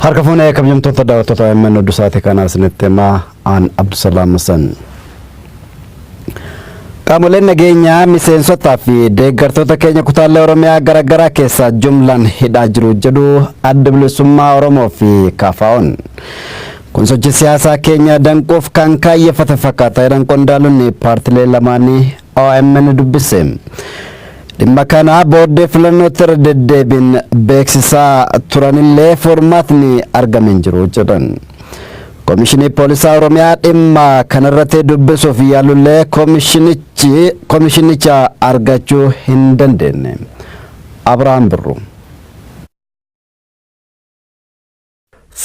Harkafune kabajamtoota daawwattoota MN Odusaati kana sinetema aan Abdusalaam Hasan. Qaamoleen nageenyaa miseensotaa fi deeggartoota keenya kutaalee Oromiyaa garaagaraa keessa jumlaan hidhaa jiru jedhu Adda Bilisummaa Oromoo fi KFO'n. Kun sochii siyaasaa keenya danquuf kan kaayyeffate fakkaata jedhan qondaalonni paartilee lamaanii OMN dubbise. Dhimma kana booddee filannootti irra deddeebiin beeksisaa turanillee formaatni argamen jiru jedhan. Komishinii Poolisaa Oromiyaa dhimma kanarratti dubbisuuf yaalullee komishinicha argachuu hin dandeenye. Abrahaam Birru.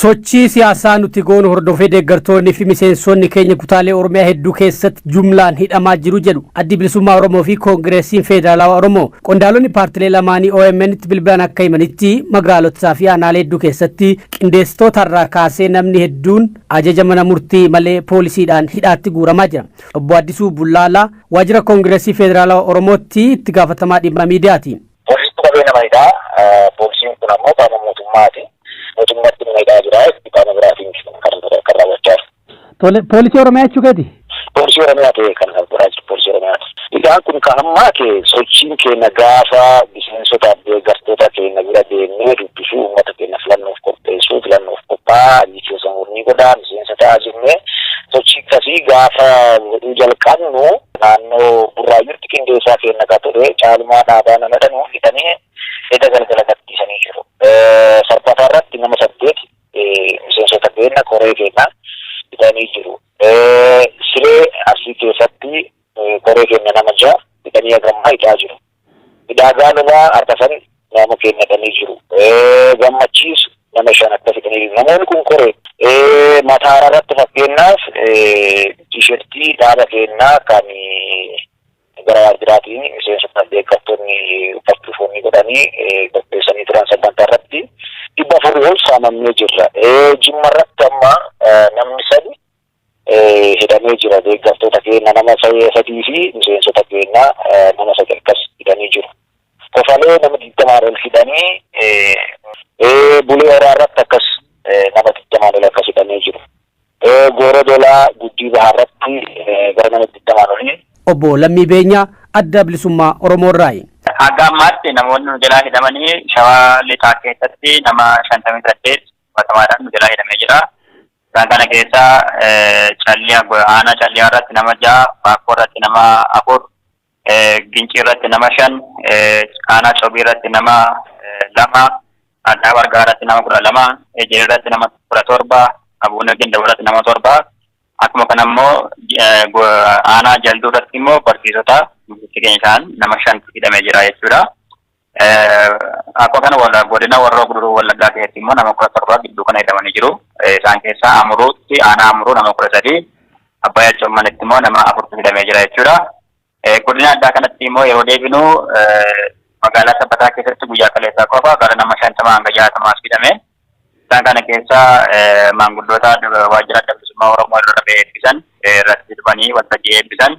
Sochii siyaasaa nuti goonu hordofee deeggartoonni fi miseensonni keenya kutaalee Oromiyaa hedduu keessatti jumlaan hidhamaa jiru jedhu Addi Bilisummaa Oromoo fi Koongireesiin Federaalawaa Oromoo. Qondaalonni paartilee lamaanii OMN itti bilbilaan akka himanitti magaalotaa fi aanaalee hedduu keessatti qindeessitoota irraa kaasee namni hedduun ajaja mana murtii malee poolisiidhaan hidhaatti guuramaa jira. Obbo Addisuu Bullaalaa waajjira Koongireesii Federaalawaa Oromootti itti gaafatamaa dhimma miidiyaati. Poolisiin qabee nama hidhaa, poolisiin kun ammoo qaama mootummaati. Mootummaatti miidhaa jira, qaama biraatiin kan raawwachaa jiru. Poolisii Oromiyaa jechuu keeti? Poolisii Oromiyaa ta'e kan godhaa jiru poolisii Oromiyaati. Idaan kun kan ammaa sochiin keenya gaafa miseensotaa fi deeggartoota keenya bira deemnee dubbisuu uummata keenya filannoof qopheessuu filannoof qophaa'aa ajjeesuun murni godhaa miseensotaa jennee sochii akkasii gaafa godhuu jalqabnu naannoo Burraayyuutti qindeessaa keenya akka ture caalumaa dhaabaa nama danuu hidhanii edda galgala gadhiisanii jiru. Sarbataa irratti nama 8 miseensota keenya koree keenya hidhanii jiru. Siree Arsii keessatti koree keenya nama 6 hidhanii hagammaa hidhaa jiru. Hidhaa lolaa Ardasan nama keenya hidhanii jiru. Gammachiisu nama 5 akkas hidhanii jiru. Namoonni kun koree Mataara irratti fakkeenyaaf tiishertii dhaaba keenyaa kan gara waajjiraatiin miseensota deeggartoonni uffachuufoonni godhanii qopheessanii turan sagantaa irratti 400 ol saamamee jirra. Jimma irratti amma namni 3 hidhamee jira. Deeggartoota keenya nama 3 fi miseensota keenya nama 9 akkas hidhanii jiru. Kofalee nama 20 ol hidhanii Bulee Horaa irratti akkas nama 20 ol akkas hidhamee jiru. Gooroo Dolaa Guddii Bahaa irratti gara nama 20 olii. Obbo Lammii Beenyaa Adda Bilisummaa Oromoo irraayi. Haga ammaatti namoonni jalaa hidhamanii Shawaa Lixaa keessatti nama 58 batamaadhaan jalaa hidhamee jira. Isaan kana keessaa aanaa Calliyaa irratti nama 6, Baakoo irratti nama 4, Gincii irratti nama 5, aanaa Cobii irratti nama 2, Addaa Bargaa irratti nama 12, Ejjee irratti nama 17, Abuuna Gindaw irratti nama 7. Akkuma kana immoo aanaa Jalduu irratti immoo barsiisota keenya isaan nama 5 hidhamee jira jechuudha. Akkuma kana godina Warroo Guduruu Wallaggaa keessatti immoo nama 17 gidduu kana hidhamanii jiru. Isaan keessaa Amuruutti aanaa Amuruu nama 13, Abbayyaa Coommanitti immoo nama 4 hidhamee jira jechuudha. Godina addaa kanatti immoo yeroo deebinu magaalaa Sabbataa keessatti guyyaa kaleessaa qofa gara nama 50 hanga 60 hidhamee. Isaan kana keessaa maanguddoota waajjira Adda Bilisummaa Oromoo irra eebbisan irratti dhufanii waltajjii eebbisan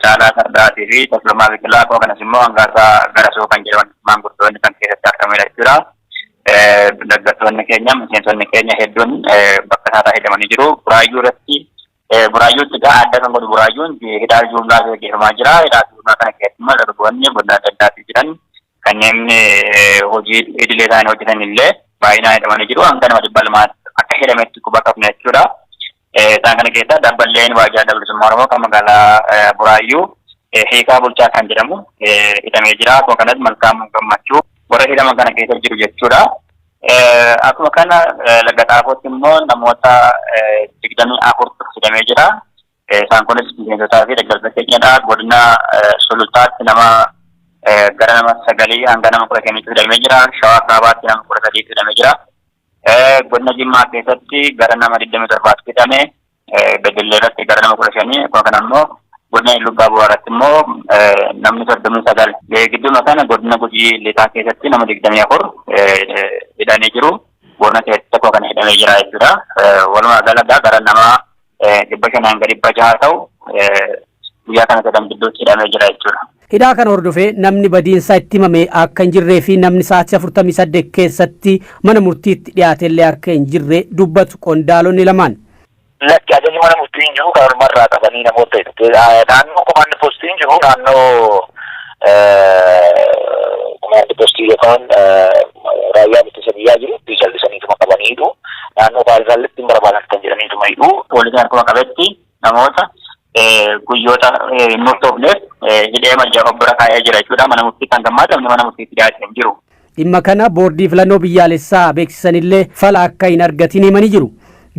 Caalaa Sardaatii fi Taslumaa Biqilaa akkuma kanas immoo hangaasaa Garasoo kan jedhaman maanguddoonni kan keessatti argamanidha jechuudha. Deeggartoonni keenya miseensonni keenya hedduun bakka isaatii hidhamanii jiru. Buraayyuutti adda kan godhu Buraayyuun hidhaa jumlaa gaggeeffamaa jira. Hidhaa jumlaa kana keessatti immoo dargaggoonni godina adda addaatii jiran kanneen hojii idilee isaanii hojjetan illee baay'inaan hidhamanii jiru. Hanga nama 200 akka hidhametti quba qabna jechuudha. Isaan kana keessaa dabballeen waajjira Adda Bilisummaa Oromoo kan magaalaa Buraayyuu Hiikaa Bulchaa kan jedhamu hidhamee jira. Akkuma kanas Malkaamuu Gammachuu warra hidhaman kana keessa jiru jechuudha. Akkuma kana Laga Xaafootti immoo namoota 24 hidhamee jira. Isaan kunis miseensotaa fi deeggartoota keenyadha. Godina Sulultaatti gara nama 9 hanga nama 10 hidhamee jira. Shawaa Kaabaatti nama 13 hidhamee jira. Godina Jimmaa keessatti gara nama 27 hidhamee, Beddellee irratti gara nama 15, akkuma kana immoo godina Lubbaa Booraatti immoo namni 39. Gidduuma kana godina Gujii Lixaa keessatti nama 24 hidhamanii jiru. Godina keessatti tokko kana hidhamee jira jechuudha. Walumaa galatti gara nama 500 hanga 600 ta'u guyyaa kana jedhamu gidduutti hidhamee jira jechuudha. Hidhaa kana hordofee namni badiinsaa itti himame akka hin jirree fi namni sa'aatii 48 keessatti mana murtiitti dhiyaatellee akka hin jirre dubbatu qondaalonni lamaan. Lakki ajajni mana murtii hin jiru kan ormarraa qabanii namoota naannoo komaandi poostii hin jiru naannoo komaandi poostii yookaan raayyaa ittisa biyyaa jirutti jallisaniituma qabaniidhu naannoo baay'inaalletti hin barbaadan kan jedhaniituma hidhu. Poolisiin akkuma qabetti namoota guyyoota murtoofneef hidhee majjaa bira kaa'ee jira jechuudha. Mana murtii kan gammaadamne mana murtiitti dhiyaatee hin jiru. Dhimma kana boordii filannoo biyyaalessaa beeksisanillee fala akka hin argatin himanii jiru.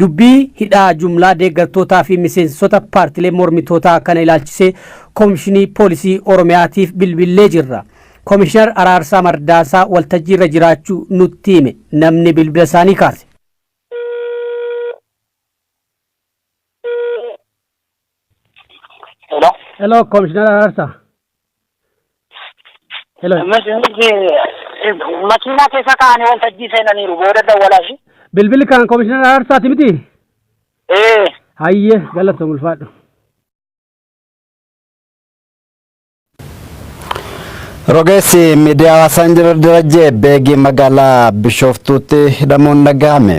Dubbii hidhaa jumlaa deeggartootaa fi miseensota paartilee mormitootaa kana ilaalchisee Koomishinii Poolisii Oromiyaatiif bilbilee jirra. Koomishinar Araarsaa Mardaasaa waltajjii irra jiraachuu nutti hime namni bilbila isaanii kaase. Hello, Commissioner Ararsa. Hello. Makiinaa keessa kaa'anii waltajjii seenaniiru booda dawwalaa. Bilbilli kan Commissioner Ararsaati miti? Hayyee galatoom ulfaadhu. Rogeessi miidiyaa hawaasaa Injiinar Darajjee Beegii magaalaa Bishooftuutti hidhamuun dhagahame.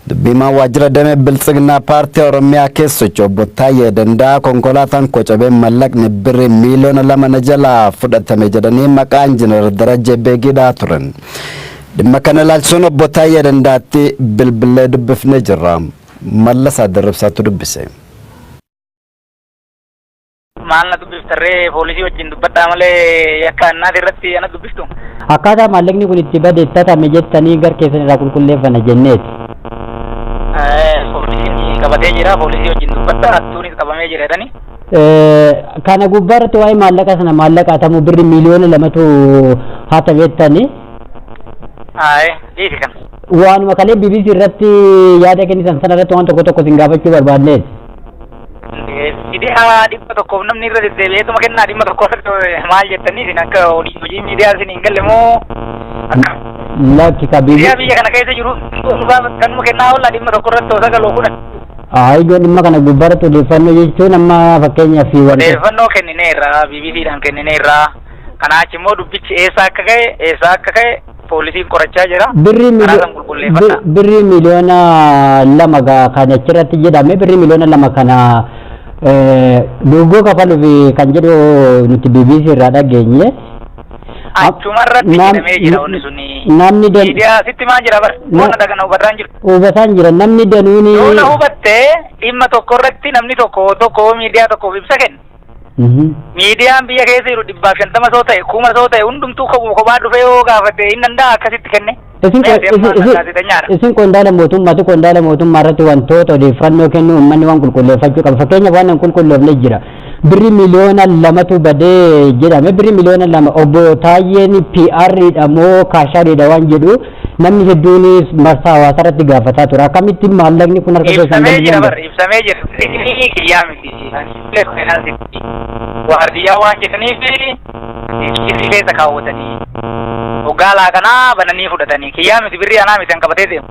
Dubbimaan waajjira damee biltsignaa paartii Oromiyaa keessa obbo Taayyee Danda'a konkolaataan kocabee mallaqni birrii miliyoona 2 jalaa fudhatame jedhanii maqaa Injiinar Darajjee Beegiidhaa turan. Dhimma kana ilaalchisuun obbo Taayyee Danda'aatti bilbilee dubbifnee jirra. Mallasaa Dirribsaatu dubbise. Maalna dubbiftarree poolisii wajjin dubbadhaa malee yakka annaati irratti ana dubbistu. Akkaataa maallaqni kun itti badeeffatame jettanii gar keessan irraa qulqulleeffanna jenneeti. Poolisiin qabatee jira, poolisii wajjin dubbadhaa hattuunis qabamee jira jedhani. Kana gubbaarratti waa'ee maallaqa sana maallaqa atamu birri miliyoona 2tu haa ta'ettani. Dhiisi kan. Waanuma kalee BBC irratti yaada kennisan sana irratti waan tokko sin gaafachuu barbaadneeti. Miidiyaa 100 namni irra deddeebi'eetuma kennaa 100 maal jettanii isin akka hojii miidiyaa isin hin galle moo akka lakki kabii miidiyaa biyya kana keessa jiru kanuma kennaa oolla 100 irratti osoo galoo kudhan. Ijoon dhimma kana gubbaarratti odeeffannoo jechuun amma fakkeenyaaf odeeffannoo kennineerra BBCdhaan kennineerra kanaa achi immoo dubbichi eessa akka ka'e poolisiin qorachaa jira. Birrii miliyoona 2 kan achirratti jedhame birrii miliyoona 2 kana duugoo kafaluuf kan jedhu nuti BBC irraa dhageenye. Achumarratti jedhamee jira onni suni. Namni miidiyaa sitti maa jira bar bona dagana hubataan jiru. Hubataan jira namni danuuni. Yoona hubattee dhimma tokko irratti namni tokko miidiyaa tokkoof ibsa kenna. Miidiyaan biyya keessa jiru 150 soo ta'e 1000 soo ta'e hundumtuu kophaa dhufee yoo gaafate hin danda'a akkasitti kenne. Isin qondaala mootummaa irratti wantoota odeeffannoo kennu uummanni waan qulqulleeffachuu qaba. Fakkeenyaaf waan qulqulleeffne jira. Birri miliyoona 2tu badee jedhame. Birri miliyoona 2 obbo Taayyeen PR'dha moo kaashaadha waan jedhu namni hedduun marsaa hawaasaa irratti gaafataa ture. Akkamitti maallaqni kun harka keessan ibsamee jira. Kiyyaa miti. Waardiyyaa waan jedhaniif kiisii keessa kaawwatanii hogaalaa kanaa bananii fudhatanii kiyyaa miti birrii anaa miti qabatee deemu.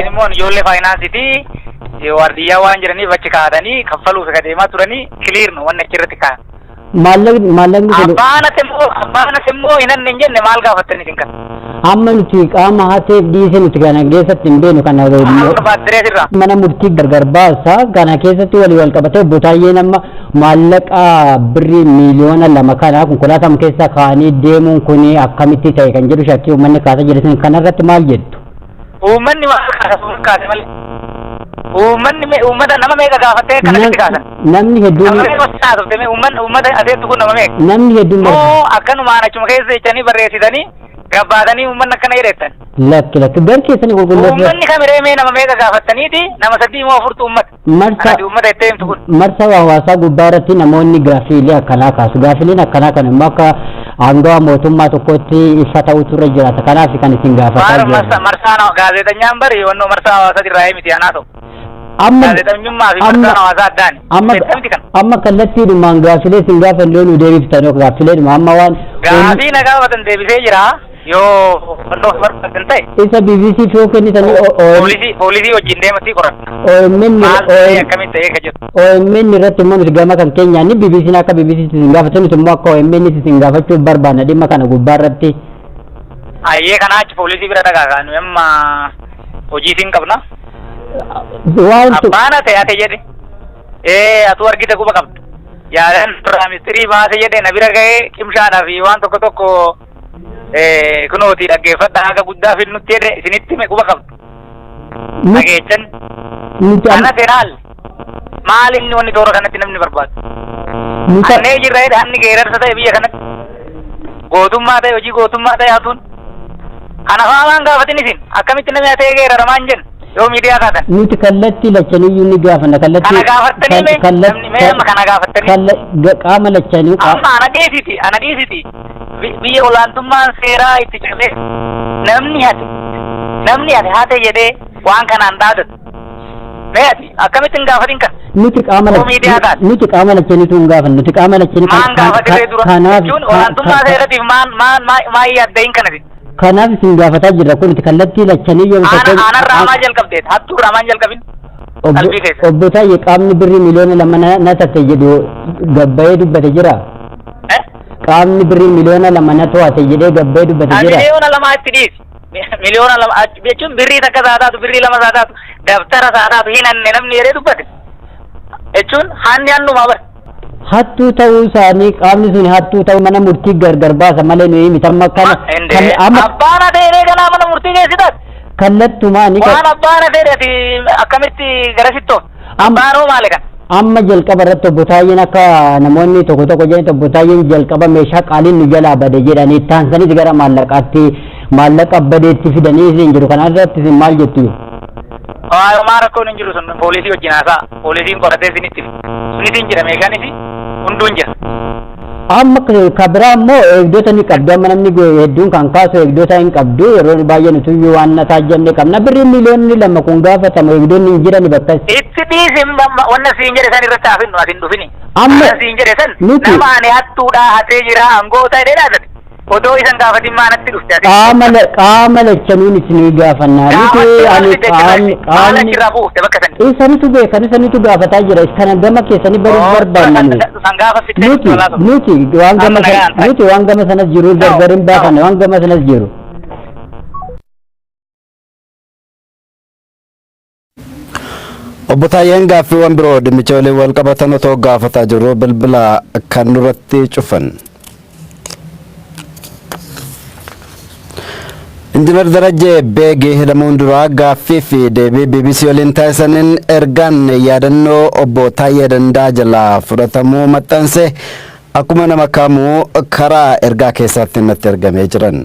Immoo ijoollee faayinaansitii waardiyyaa waan jedhaniif achi kaa'atanii kaffaluuf deemaa turanii kiliirnu wanni achirratti kaa'an. Maallaqni kun abbaanat immoo hin jenne maal gaafattanii isin kan. Amma nuti qaama haatee dhiisee nuti kana keessatti hin beenu kana mana murtii gargar baasa kana keessatti wal qabatee obbo Taayyeen amma maallaqa birrii miliyoona 2 kana konkolaataa keessa kaa'anii deemuun kun akkamitti ta'e kan jedhu shakkii uummanni kaasaa jiran kanarratti maal jettu? Uummanni maal kaase malee? Uummata nama meeqa gaafattee kanatti kaasan? Namni hedduun uummata aseettu kun nama meeqa? Namni hedduun moo akkanumaan achuma keessa jechanii barreessitanii gabbaatanii uummanni akkana jedhetan? Lakki gar keessanii qulqulleessu. Uummanni kamiree nama meeqa gaafattaniiti nama 3 moo 4 uummata. Uummata itti himtu kun. Marsa hawaasaa gubbaa irratti namoonni gaafiilee akkanaa kaasu. Gaafiileen akkanaa kan immoo akka aangawa mootummaa tokkotti ifa ta'utu irra jiraata. Kanaaf kan isin gaafataa jiru. Marsaan gaazexeessaan bari wannoo marsaa hawaasaa irraa miti anaa ta'u. Amma kallattiidhumaan gaafilee isin gaafanne nu deebiftan gaafileedhuma amma waan gaafii na gaafatan deebisee jira yoo fannoo barbaadan ta'e isa BBC fi kennitanii poolisii wajjin deematti qorata. OMN akkamitti ta'ee ka jiru. OMN irratti immoo nuti gama kan keenyaan BBC'n akka BBC isin gaafatan nuti immoo akka OMN isin gaafachuuf barbaanna dhimma kana gubbaa irratti. Ayyee kana achi poolisii bira dhagaa nu amma hojii siin qabna. Abbaana ta'e ate jedhe atu argite quba qabdu. Yaadan ministirii baase jedhe na bira ga'ee qimshaadhaa fi waan tokko tokko kunooti dhaggeeffadha haga guddaa fi nutti jedhe isinitti hime quba qabdu. Dhageechan. Kana seeraal maal inni wanni toora kanatti namni barbaadu. Annee jirra jedhe hanni geerarsa ta'e biyya kanatti gootummaa ta'e hojii gootummaa ta'e hatuun. Kana faamaan gaafatin isin akkamitti namni hatee geeraramaan jennu. Yoo miidiyaa taatan. Nuti kallattii lachaniyyuu ni gaafanna kallattii. Kana gaafattanii mee amma kana gaafattanii. Qaama lachanii. Amma ana dhiisiti. Biyya olaantummaan seeraa itti cabee namni hate jedhee waan kanaan dhaadatu. Mee ati akkamittiin gaafatin kan. Nuti qaama lachaniitu hin gaafannu. Nuti qaama lachanii. Maan gaafatee dura. Jechuun olaantummaa seeratiif maal yaaddayin kanati. Kanaaf isin gaafataa jirra kun itti kallattii lachanii yoo ta'u aanarraa maal jalqabdeet hattuurraa maal jalqabin qalbii keessa obbo Taayye qaamni birrii miliyoona lama na tatte jedhu gabbayee dubbate jira qaamni birrii miliyoona lama na to'ate jedhee gabbayee dubbate jira miliyoona lama itti dhiisi miliyoona lama jechuun birrii takka saataatu birrii lama saataatu daftara saataatu hinanne namni jedhee dubbate jechuun hanni hannumaa bara hattuu ta'uu isaanii qaamni sun hattuu ta'uu mana murtii gargar baasa malee nuyi mitamma kana abbaan adeemee ganaa mana murtii geessitas kallattumaa ni waan abbaan adeemee akkamitti garasittoo abbaanoo maali kan amma jalqaba irratti obbo Taayyeen akka namoonni tokko jedhan obbo Taayyeen jalqaba meeshaa qaaliin nu jalaa bade jedhanii taansanis gara maallaqa badeetti fidanii isin jiru kana irratti isin maal jettu maa rakkoon hin jiru sun poolisii wajjin haasaa poolisiin qoratee isinitti sunitiin jira meeshaanis hunduun jira. Amma kabiraa immoo eegdota ni qabdu amma namni hedduun kan kaasu eegdota hin qabdu yeroo baay'ee nuti waan na taajjabne qabna birrii miliyoonni lama kun gaafatama eegdonni hin jiran bakka itti dhiisin wanna siin jedhe san irratti hafin asin dhufini amma siin jedhe san nama ani hattuudha hatee jira angoota jedhee dhaadate odoo isan gaafatin maanatti dhufte qaama lachanuun isinii gaafannaa isanitu beekan isanitu gaafataa jira kana gama keessanii baruuf barbaanna nuti waan gama sanas jiru gargarin baafanne waan gama sanas jiru obbo Taayyeen gaaffiiwwan biroo dhimmicha waliin wal qabatan otoo gaafataa jiru bilbila kan duratti cufan. Injinar Darajjee Beegee hidhamuun dura gaaffii fi deebii BBC waliin taasisaniin ergaan yaadannoo obbo Taayyee Danda'a jalaa fudhatamuu maxxanse akkuma nama kamuu karaa ergaa keessatti natti argamee jiran.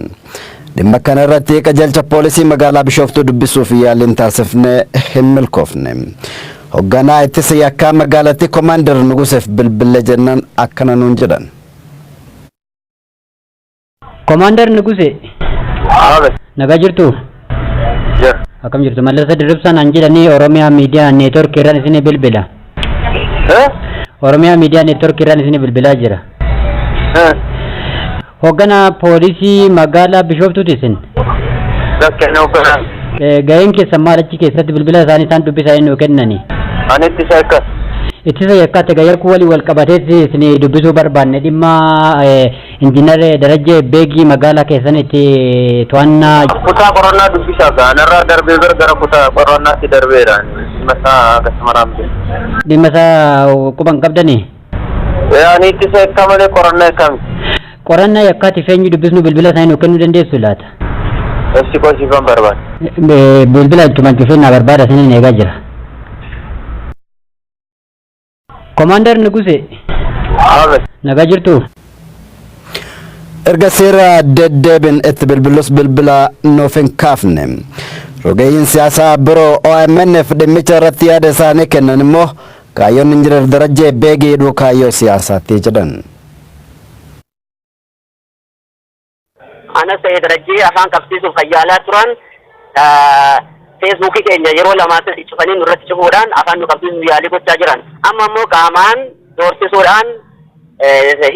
Dhimma kana irratti qajeelcha poolisii magaalaa Bishooftuu dubbisuuf yaaliin taasifne hin milkoofne. Hoogganaa ittisa yakkaa magaalattii Komaander Nuguseef bilbilee jennaan akkana nuun jedhan. Komaander Nugusee. Nagaa jirtu? Akkam jirtu? Mallasa Dirribsaan an jedhanii Oromiyaa Miidiyaa Neetwork irraan isin bilbila. Oromiyaa Miidiyaa Neetwork irraan isin bilbilaa jira. Hoogganaa poolisii magaalaa Bishooftuuti isin. Gaheen keessan maal achi keessatti bilbila isaanii isaan dubbisaa nuu kennani. Ani ittisa yakka. Ittisa yakkaatti gayyarkuu walii wal qabateetti isin dubbisuu barbaanne dhimma Injinar Darajjee Beegii magaalaa keessanitti to'annaa. Kutaa qorannaa dubbisaa gaanarraa darbee gara kutaa qorannaatti darbeera. Dhimma isaa akkasumaraan dhimma isaa quban qabdanii? Ani ittisa yakka malee qorannaa akkami? Qorannaa yakkaatti feenyi dubbisnu bilbila isaanii nuu kennuu dandeessu laata? Eessi qoosiifan barbaada? Bilbila ittuma cufeenyaa barbaada isiniin eegaa jira. Komaander Nugusee. Nagaa jirtu? Erga seera deddeebiin itti bilbilus bilbila nuuf hin kaafne. Rogeeyyiin siyaasaa biroo OMN'f dhimmicha irratti yaada isaanii kennan immoo kaayyoon Injinar Darajjee Beegii hidhuu kaayyoo siyaasaatti jedhan. Anas ta'ee Darajjee afaan qabsiisuuf fayyaalaa turan feesbuukii keenya yeroo lamaatti cufanii nurratti cufuudhaan afaan nu qabsiisuuf yaalii gochaa jiran. Amma immoo qaamaan doorsisuudhaan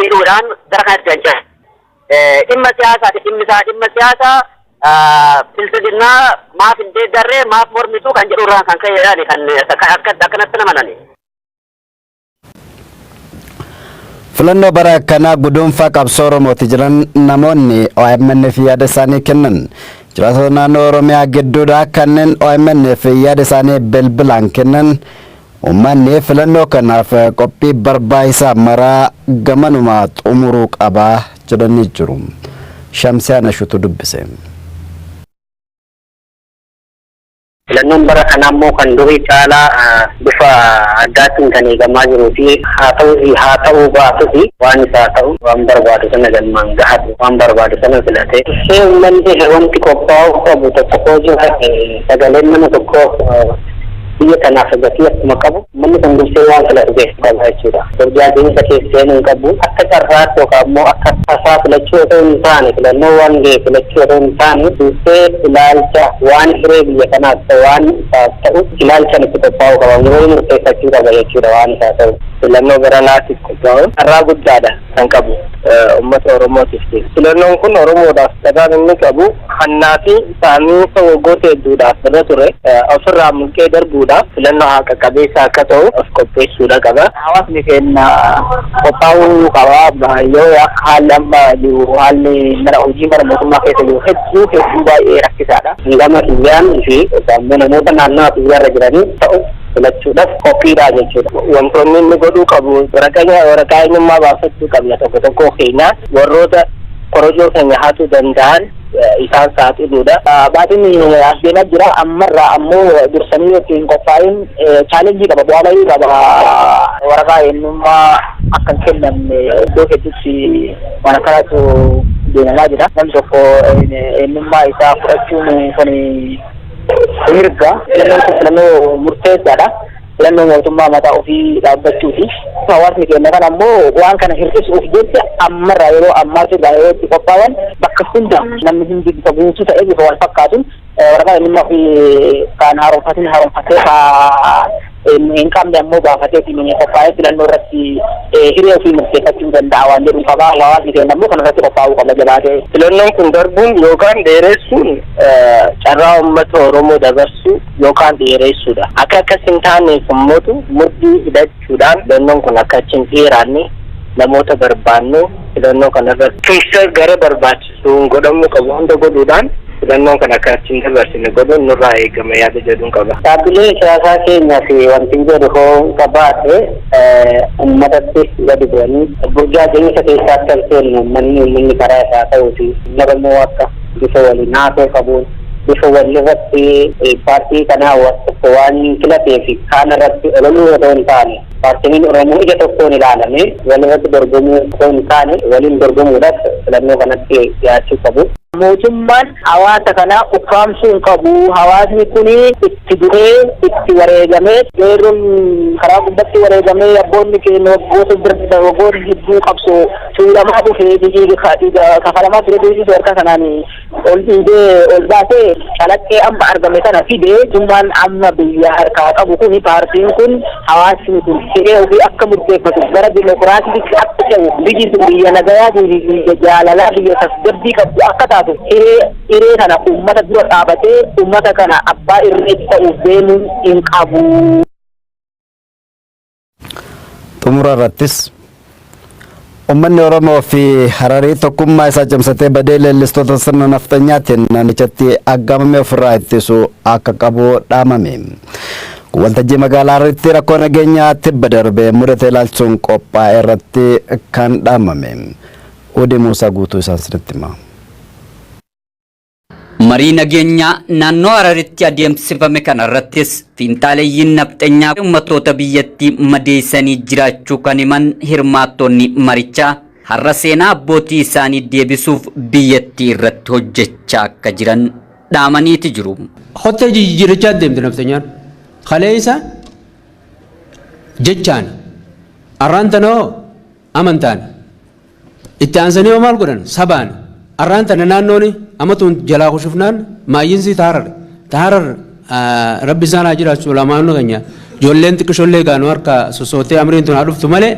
hidhuudhaan gara kanatti ganchan. dhimma siyaasaa bilisiginnaa maaf hin deeggarree maaf mormituu kan jedhu irraan kan ka'eedhaan kan akkanatti namanani. Filannoo bara akkanaa guduunfaa qabsoo Oromooti jiran namoonni OMN fi yaada isaanii kennan. Jiraatota naannoo Oromiyaa gidduudhaa kanneen OMN fi yaada isaanii bilbilaan kennan uummanni filannoo kanaaf qophii barbaachisaa maraa gamanuma xumuruu qabaa jedhanii jiru. Shamsiyaan Ashuutu dubbise. Filannoon bara kanaa immoo kan durii caalaa bifa addaatiin kan eegamaa jiruu fi haa ta'uu baatus waan isaa ta'u waan barbaadu sana galmaan gahatu waan barbaadu sana filate. Uummanni wanti qophaa'uu qabu tokko jira sagaleen nama tokko biyya kanaaf gatii akkuma qabu manni kan dursee waan filatu beeksisa jechuudha. Burjaajiinsa keesseen hin qabu akka carraatti yookaan immoo akka tasaa filachuu otoo hin taane filannoo waan ga'e filachuu otoo hin taane dursee ilaalcha waan hiree biyya kanaaf waan isaaf ta'u ilaalchaan itti qophaa'uu qaba yeroo murteeffachuu qaba jechuudha waan isaa ta'u. Filannoo baranaatiif qophaa'u carraa guddaadha kan qabu uummata Oromootiif. Filannoon kun Oromoodhaaf carraan inni qabu hannaa fi saamiinsa waggoota hedduudhaaf irra ture ofirraa mulqee darbuudhaaf filannoo haqa qabeessa akka ta'u of qopheessuudha qaba. Hawaasni keenya qophaa'uu qaba yoo akka haalli amma jiru haalli mana hojii mana mootummaa keessa jiru hedduu baay'ee rakkisaadha. Gama kiyyaan fi namoota naannoo biyyaarra jiranii ta'u filachuudhaaf qophiidha jechuudha. Wantoonni inni godhuu qabu waraqaa eenyummaa baafachuu qabna tokko keenya warroota korojoo keenya haatuu danda'an isaan saaxiluudha. Baatiin asdeemaa jira ammarraa ammoo dursanii yookiin qophaa'in chaalenjii qaba bu'aa bayii qaba. Waraqaa eenyummaa akka hin kennamne iddoo hedduutti waan akkanatu deemamaa jira. Namni tokko eenyummaa isaa fudhachuun kun mirga filannoo murteessaadha. Filannoo mootummaa mataa ofii dhaabbachuuti. Hawaasni keenya kan ammoo waan kana hir'isuuf jecha ammarraa yeroo ammaatti yeroo itti qophaa'an bakka hunda namni hundi bifa guutuu ta'ee bifa wal fakkaatuun waraqaa eenyummaa ofii kan haaromfatee hin qabne ammoo baafatee qophaa'ee filannoo irratti hiree ofii murteeffachuu danda'a waan jedhu qaba. Hawaasni keenya ammoo kana irratti qophaa'uu qaba jabaatee. Filannoon kun darbuun yookaan dheeressuun carraa uummata Oromoo dabarsuu yookaan dheeressuudha. Akka akkas hin taaneef immoo murtii hidhachuudhaan filannoon kun akka achi hin dheeraanne namoota barbaannu filannoo kanarratti keessa gara barbaachisuun godhamuu qabu hunda godhuudhaan filannoon kan akka achi hin dabarsine godhuun nurraa eegama yaada jedhuun qaba. Dhaabbilee siyaasaa keenyaa fi wanti jedhu hoo qabaate uummatatti gadi bu'anii burjaajiinsa keessaa akka seenu uummanni karaa isaa ta'uu fi nagammoo akka bifa waliin haasoo qabuun bifa walirratti paartii kanaa tokko waan filatee fi kaan irratti ololuu otoo hin taane paartiin Oromoo ija tokkoon ilaalame walirratti dorgomuu otoo hin taane waliin dorgomuudhaaf filannoo kanatti dhiyaachuu qabu. Mootummaan hawaasa kana ukkaamsuu hin qabu. Hawaasni kun itti duree itti wareegamee qeerroon karaa gubbatti wareegamee abboonni keenya waggoota hedduu qabsoo tuulamaa dhufee kafalamaa ture beeksisu harka kanaan ol dhiibee ol baasee calaqqee amma argame kana fidee mootummaan amma biyya harkaa qabu kun paartiin kun hawaasni kun hiree ofii akka murteeffatu gara dimokiraatiitti akka ta'u biyyi sun biyya nagayaatii fi jaalalaa biyya tasgabbii qabdu akka taatu hiree kana uummata dura dhaabatee uummata kana abbaa irree ta'uuf deemuun hin qabu. Xumura irrattis uummanni Oromoo fi Hararii tokkummaa isaa cimsatee badee leellistoota sirna nafxanyaatiin naannichatti aggaamamee ofirraa ittisuu akka qabu dhaamame. Waltajjii magaalaa Harariitti rakkoo nageenyaa tibba darbee mudate ilaalchuun qophaa'e irratti kan dhaamame. Oduu Muusaa guutuu isaa sirriitti hima. Marii nageenyaa naannoo Hararitti adeemsifame kanarrattis fiinxaaleeyyiin nafxanyaa uummattoota biyyattii madeessanii jiraachuu kan himan hirmaattonni marichaa har'a seenaa abbootii isaanii deebisuuf biyyattii irratti hojjechaa akka jiran dhaamaniiti jiru. Hotta jijjiirachaa deemte nafxanyaan kaleessa jechaan arraantanoo amantaan itti aansanii maal godhan sabaan arraantana naannooni amatuun jalaa kushufnaan maayyinsi taarar rabbi isaan haa jiraachuu lamaanuu keenya ijoolleen xiqqishoollee gaanuu harka sosootee amriin tun haa dhuftu malee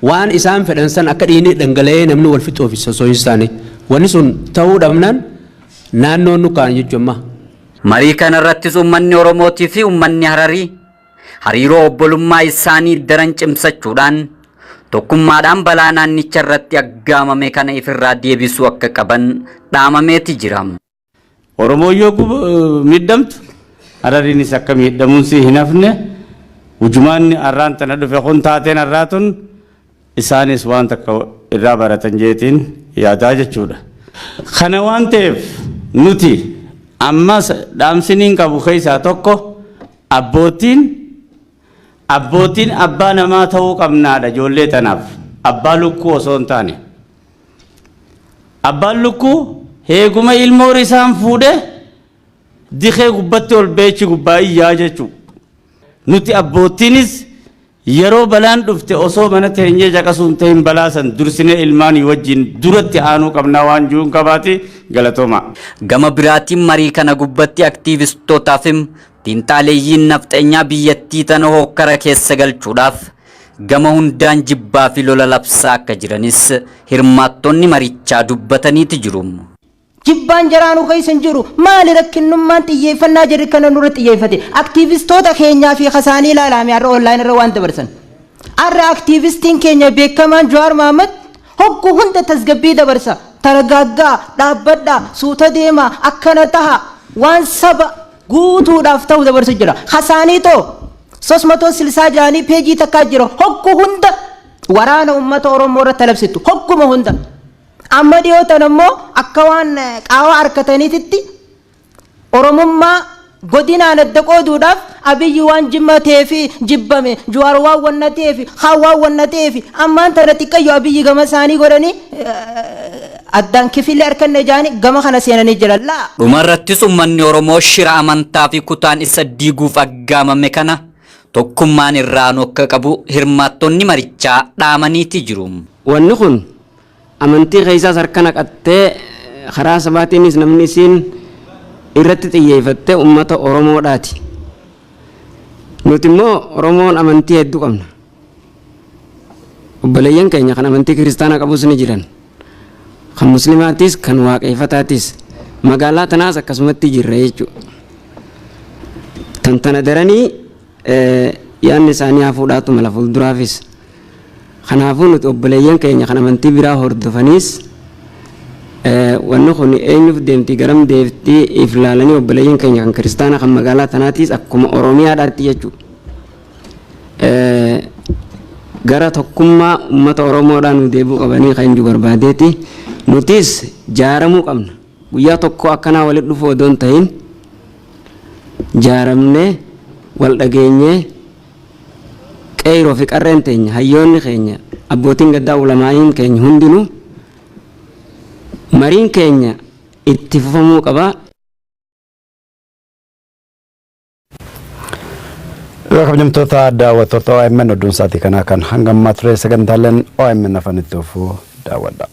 waan isaan fedhan san akka dhiinii dhangala'ee namni wal fixuuf sosooyin isaanii wanni sun ta'uu dhabnaan naannoon nu kaan jechuudha. Marii kanarrattis uummanni Oromootii fi uummanni Hararii hariiroo obbolummaa isaanii daran cimsachuudhaan tokkummaadhaan balaa naannicha irratti aggaamame kana ifirraa deebisuu akka qaban dhaamameeti jira. Oromoo yoo miidhamtu Harariinis akka miidhamuun si hin hafne ujumaanni arraan tana dhufe kun taateen arraatun isaanis waan takka irraa baratan jeetiin yaadaa jechuudha. Kana waan ta'eef nuti ammas dhaamsiniin qabu keessaa tokko abbootiin abbaa namaa ta'uu qabnaadha ijoollee tanaaf. Abbaa lukkuu osoo hin taane. Abbaan lukkuu heeguma ilmoo isaan fuudhe dikee gubbatti ol beechi gubbaa iyyaa jechuudha. Nuti abbootiinis yeroo balaan dhufte osoo mana teenyee caqasuun ta'in balaasan dursinee ilmaanii wajjin duratti aanuu qabnaa waan jiruun qabaati galatooma. Gama biraatiin marii kana gubbatti aktiivistootaaf xiinxaleeyyiin nafxeenyaa biyyattii tana hokkara keessa galchuudhaaf gama hundaan jibbaa fi lola labsaa akka jiranis hirmaattonni marichaa dubbataniiti jiru. Jibbaan jaraanuu keessa jiru maali rakkinnummaan xiyyeeffannaa jirri kana nurra xiyyeeffate aktiivistoota keenyaa fi kasaanii ilaalame har'a onlaayin irra waan dabarsan har'a aktiivistiin keenya beekamaan Jawaar Mohaammed hogguu hunda tasgabbii dabarsa targaaggaa dhaabbadhaa suuta deemaa akkana taha waan saba guutuudhaaf ta'u dabarsa jira kasaanii too 360 peejii takkaa jira hogguu hunda waraana uummata Oromoo irratti labsitu hogguma hunda. Amma dhiyootan ammoo akka waan qaawaa harkataniititti Oromummaa godinaan adda qooduudhaaf Abiyyi waan jimmatee fi jibbame Jawaar waan wannatee fi Hawwaan wannatee fi ammaan tana xiqqayyoo Abiyyi gama isaanii godhanii addaan kifilee harkanne jaanii gama kana seenanii jiran laa. Dhumarrattis uummanni Oromoo shira amantaa fi kutaan isa diiguuf aggaamame kana tokkummaan irraan akka qabu hirmaattonni marichaa dhaamaniiti jiru. Wanni kun amantii keessaa harka naqattee karaa sabaatiinis namni isiin irratti xiyyeeffattee uummata Oromoodhaati. Nuti immoo Oromoon amantii hedduu qabna. Obboleeyyan keenya kan amantii kiristaanaa qabus ni jiran. Kan muslimaatis kan waaqeffataatis magaalaa tanaas akkasumatti jirra jechuudha. Tantana daranii yaanni isaanii hafuudhaatu mala fuulduraafis. Kanaafuu nuti obboleeyyan keenya kan amantii biraa hordofaniis wanni kun eenyuuf deemtii garam deemtii if ilaalanii obboleeyyan keenya kan kiristaana kan magaalaa tanaatiis akkuma Oromiyaadhaatti jechuudha. Gara tokkummaa uummata Oromoodhaan nu deebi'uu qabanii kan jiru barbaadeeti nutis jaaramuu qabna. Guyyaa tokko akkanaa walitti dhufuu odoo hin ta'in jaaramnee wal dhageenyee qeeroo fi qarreen teenya hayyoonni keenya abbootiin gaddaa ulamaa'iin keenya hundinuu mariin keenya itti fufamuu qaba. Kabajamtoota daawwattoota OMN oduun isaatii kanaa kan hanga ammaa ture sagantaaleen OMN afanitti dhufuu daawwadha.